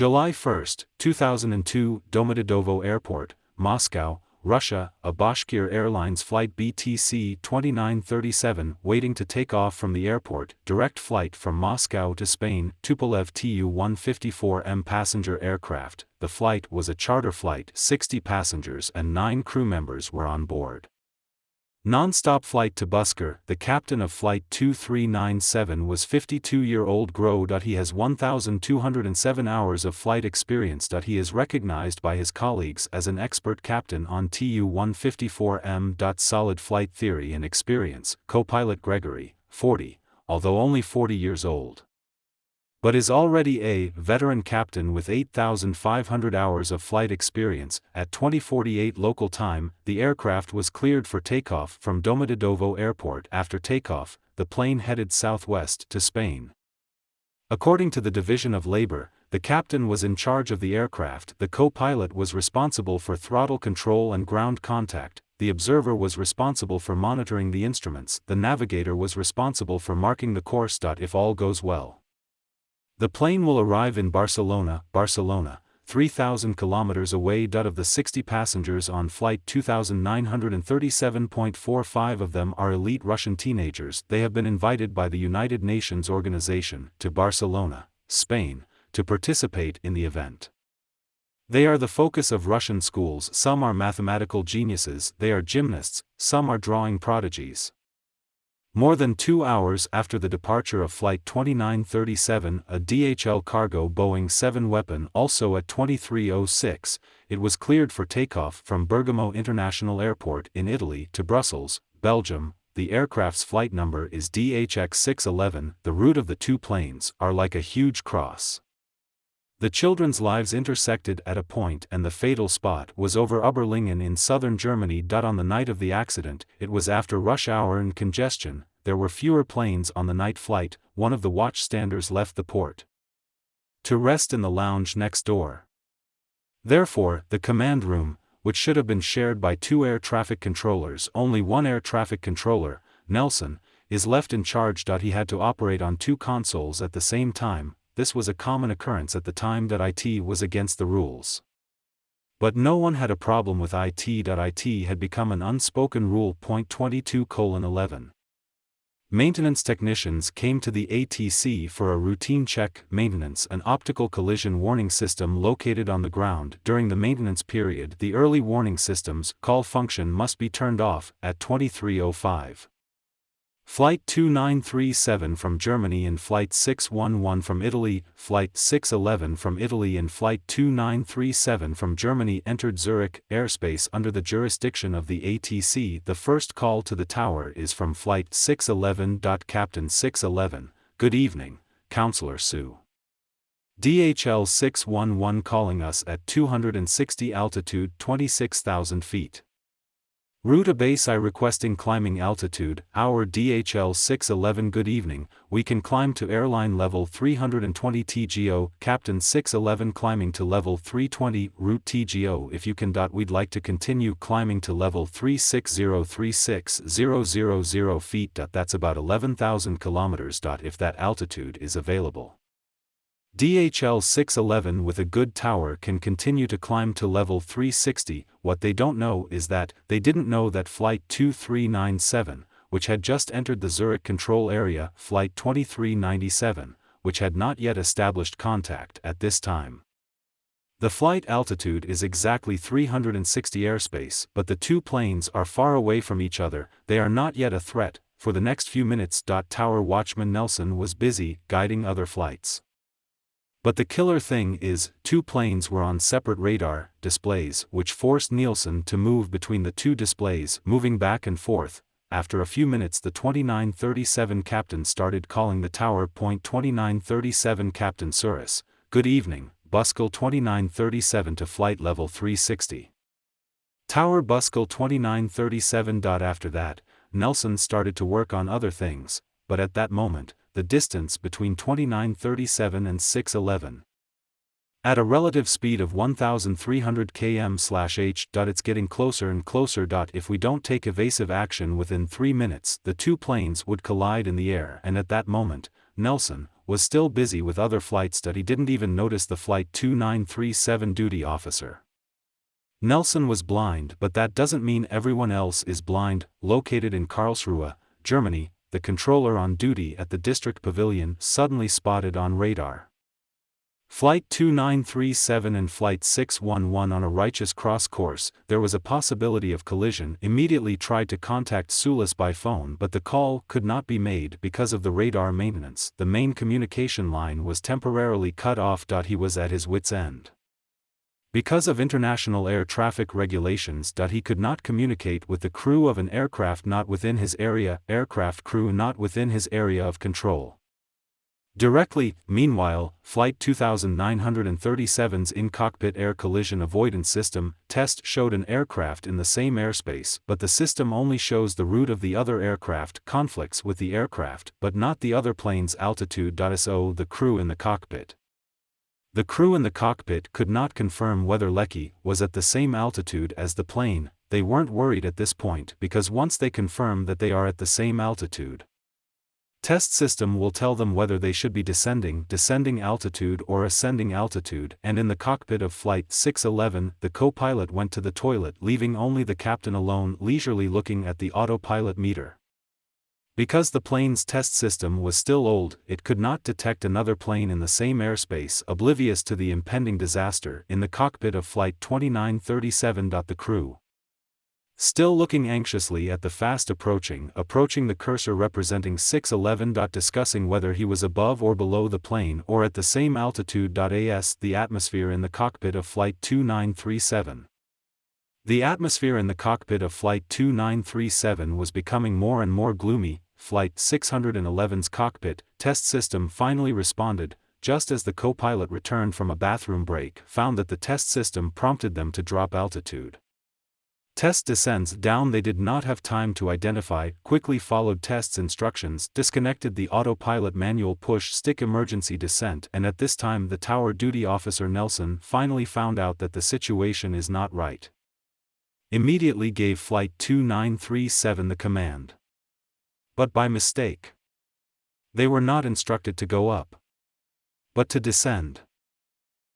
July 1, 2002, Domodedovo Airport, Moscow, Russia, a Bashkir Airlines flight BTC 2937 waiting to take off from the airport, direct flight from Moscow to Spain, Tupolev TU 154M passenger aircraft. The flight was a charter flight, 60 passengers and 9 crew members were on board. Non-stop flight to Buskir. The captain of Flight 2397 was 52-year-old Gros. He has 1,207 hours of flight experience. He is recognized by his colleagues as an expert captain on Tu-154M. Solid flight theory and experience. Co-pilot Gregory, 40, although only 40 years old, but is already a veteran captain with 8,500 hours of flight experience. At 20:48 local time, the aircraft was cleared for takeoff from Domodedovo Airport. After takeoff, the plane headed southwest to Spain. According to the Division of Labor, the captain was in charge of the aircraft, the co-pilot was responsible for throttle control and ground contact, the observer was responsible for monitoring the instruments, the navigator was responsible for marking the course. If all goes well, the plane will arrive in Barcelona, 3,000 kilometers away. Of the 60 passengers on flight 2,937.45 of them are elite Russian teenagers. They have been invited by the United Nations organization to Barcelona, Spain, to participate in the event. They are the focus of Russian schools. Some are mathematical geniuses, they are gymnasts, some are drawing prodigies. More than 2 hours after the departure of Flight 2937, a DHL cargo Boeing 7 weapon, also at 23:06, it was cleared for takeoff from Bergamo International Airport in Italy to Brussels, Belgium. The aircraft's flight number is DHX611. The route of the two planes are like a huge cross. The children's lives intersected at a point, and the fatal spot was over Oberlingen in southern Germany. On the night of the accident, it was after rush hour and congestion. There were fewer planes on the night flight. One of the watchstanders left the port to rest in the lounge next door. Therefore, the command room, which should have been shared by 2 air traffic controllers, only one air traffic controller, Nelson, is left in charge. He had to operate on 2 consoles at the same time. This was a common occurrence at the time. It was against the rules. But no one had a problem with it. It had become an unspoken rule. 22:11. Maintenance technicians came to the ATC for a routine check. Maintenance, an optical collision warning system located on the ground. During the maintenance period, the early warning system's call function must be turned off. At 23:05. Flight 2937 from Germany and Flight 611 from Italy, Flight 611 from Italy and Flight 2937 from Germany entered Zurich airspace under the jurisdiction of the ATC. The first call to the tower is from Flight 611. Captain 611, good evening, Counselor Sue. DHL 611 calling us at 260 altitude 26,000 feet. Route a base I requesting climbing altitude. Our DHL 611 good evening, we can climb to airline level 320 TGO. Captain 611 climbing to level 320, route TGO if you can. We'd like to continue climbing to level 36036,000 feet. That's about 11,000 kilometers. If that altitude is available. DHL 611 with a good tower can continue to climb to level 360. What they don't know is that they didn't know that Flight 2397, which had just entered the Zurich control area, Flight 2397, which had not yet established contact at this time. The flight altitude is exactly 360 airspace, but the two planes are far away from each other. They are not yet a threat. For the next few minutes, Tower watchman Nelson was busy guiding other flights. But the killer thing is, 2 planes were on separate radar displays, which forced Nielsen to move between the 2 displays, moving back and forth. After a few minutes, the 2937 captain started calling the tower. 2937 Captain Suris, good evening, Buskir 2937 to flight level 360. Tower Buskir 2937. After that, Nelson started to work on other things, but at that moment, the distance between 2937 and 611. At a relative speed of 1,300 km/h. It's getting closer and closer. If we don't take evasive action within 3 minutes, the 2 planes would collide in the air, and at that moment, Nelson was still busy with other flights that he didn't even notice the Flight 2937 duty officer. Nelson was blind, but that doesn't mean everyone else is blind. Located in Karlsruhe, Germany, the controller on duty at the district pavilion suddenly spotted on radar Flight 2937 and Flight 611 on a righteous cross course. There was a possibility of collision. Immediately tried to contact Sulis by phone, but the call could not be made because of the radar maintenance. The main communication line was temporarily cut off. He was at his wit's end. Because of international air traffic regulations, he could not communicate with the crew of an aircraft not within his area, aircraft crew not within his area of control. Directly. Meanwhile, Flight 2937's in-cockpit air collision avoidance system test showed an aircraft in the same airspace, but the system only shows the route of the other aircraft, conflicts with the aircraft, but not the other plane's altitude. So the crew in the cockpit. The crew in the cockpit could not confirm whether Lecky was at the same altitude as the plane. They weren't worried at this point because once they confirm that they are at the same altitude, test system will tell them whether they should be descending altitude or ascending altitude. And in the cockpit of Flight 611, the co-pilot went to the toilet, leaving only the captain alone, leisurely looking at the autopilot meter. Because the plane's test system was still old, it could not detect another plane in the same airspace. Oblivious to the impending disaster, in the cockpit of Flight 2937, the crew, still looking anxiously at the fast approaching the cursor representing 611. Discussing whether he was above or below the plane or at the same altitude. As the atmosphere in the cockpit of Flight 2937. The atmosphere in the cockpit of Flight 2937 was becoming more and more gloomy. Flight 611's cockpit test system finally responded, just as the co-pilot returned from a bathroom break, found that the test system prompted them to drop altitude. Test descends down. They did not have time to identify, quickly followed test's instructions, disconnected the autopilot manual push stick emergency descent, and at this time the tower duty officer Nelson finally found out that the situation is not right. Immediately gave Flight 2937 the command. But by mistake. They were not instructed to go up, but to descend.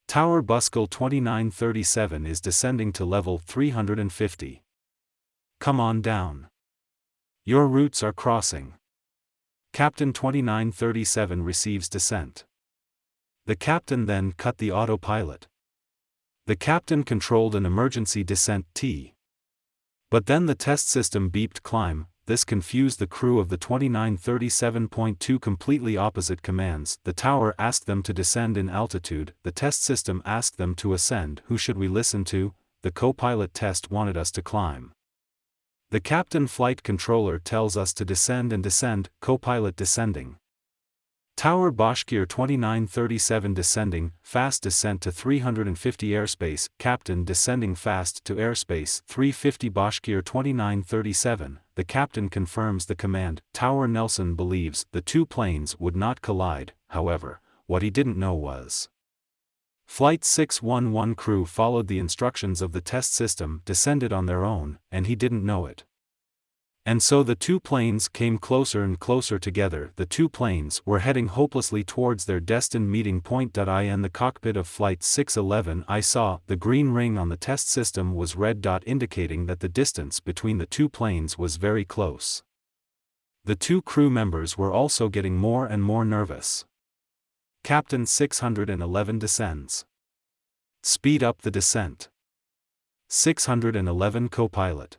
Tower Buskir 2937 is descending to level 350. Come on down. Your routes are crossing. Captain 2937 receives descent. The captain then cut the autopilot. The captain controlled an emergency descent T. But then the test system beeped climb. This confused the crew of the 2937.2 completely opposite commands. The tower asked them to descend in altitude, the test system asked them to ascend. Who should we listen to? The co-pilot test wanted us to climb. The captain flight controller tells us to descend and descend, co-pilot descending. Tower Bashkir 2937 descending, fast descent to 350 airspace, captain descending fast to airspace 350 Bashkir 2937, the captain confirms the command. Tower Nelson believes the two planes would not collide, however, what he didn't know was Flight 611 crew followed the instructions of the test system, descended on their own, and he didn't know it. And so the two planes came closer and closer together. The two planes were heading hopelessly towards their destined meeting point. In the cockpit of Flight 611 I saw the green ring on the test system was red. Indicating that the distance between the two planes was very close. The two crew members were also getting more and more nervous. Captain 611 descends. Speed up the descent. 611 co-pilot.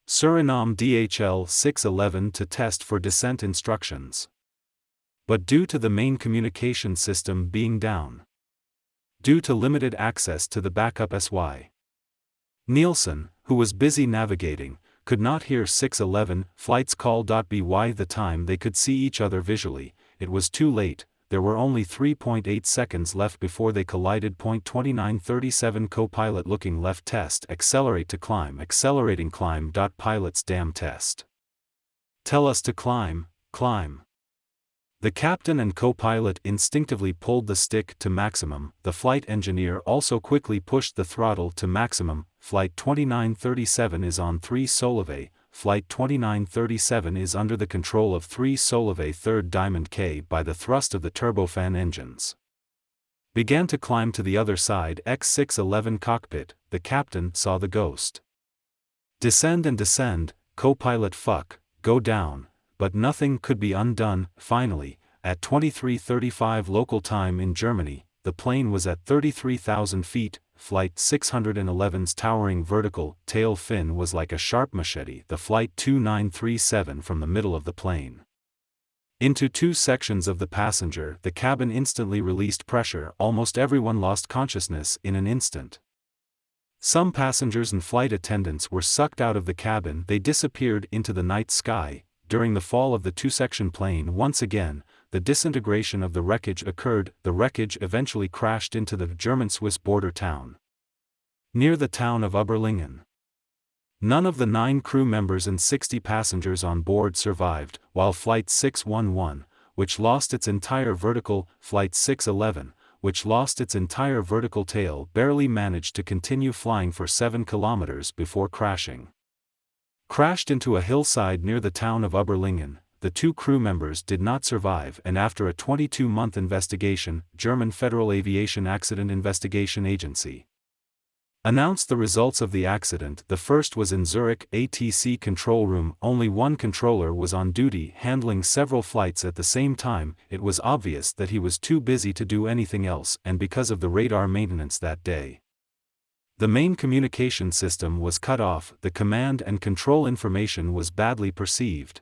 Suriname DHL 611 to test for descent instructions. But due to the main communication system being down, due to limited access to the backup SY, Nielsen, who was busy navigating, could not hear 611 flight's call. By the time they could see each other visually, it was too late. There were only 3.8 seconds left before they collided. 2937 co-pilot looking left test accelerate to climb accelerating climb. Pilots damn test. Tell us to climb, climb. The captain and co-pilot instinctively pulled the stick to maximum. The flight engineer also quickly pushed the throttle to maximum. Flight 2937 is on 3 Soleil. Flight 2937 is under the control of 3 Solovay 3rd Diamond K by the thrust of the turbofan engines. Began to climb to the other side X611 cockpit, the captain saw the ghost. Descend and descend, co-pilot fuck, go down, but nothing could be undone. Finally, at 23:35 local time in Germany, the plane was at 33,000 feet, Flight 611's towering vertical tail fin was like a sharp machete. The Flight 2937 from the middle of the plane into 2 sections of the passenger. The cabin instantly released pressure. Almost everyone lost consciousness in an instant. Some passengers and flight attendants were sucked out of the cabin. They disappeared into the night sky. During the fall of the 2-section plane once again, the disintegration of the wreckage occurred. The wreckage eventually crashed into the German-Swiss border town, near the town of Oberlingen. None of the 9 crew members and 60 passengers on board survived, while Flight 611, which lost its entire vertical, Flight 611, which lost its entire vertical tail, barely managed to continue flying for 7 kilometers before crashing. Crashed into a hillside near the town of Oberlingen. The 2 crew members did not survive, and after a 22-month investigation, German Federal Aviation Accident Investigation Agency announced the results of the accident. The first was in Zurich ATC control room. Only one controller was on duty handling several flights at the same time. It was obvious that he was too busy to do anything else, and because of the radar maintenance that day, the main communication system was cut off. The command and control information was badly perceived.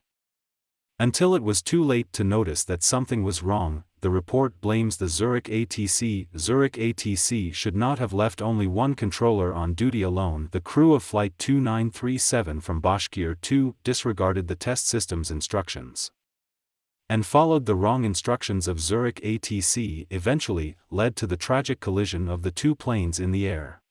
Until it was too late to notice that something was wrong, the report blames the Zurich ATC. Zurich ATC should not have left only one controller on duty alone. The crew of Flight 2937 from Bashkir 2 disregarded the test system's instructions and followed the wrong instructions of Zurich ATC, eventually led to the tragic collision of the 2 planes in the air.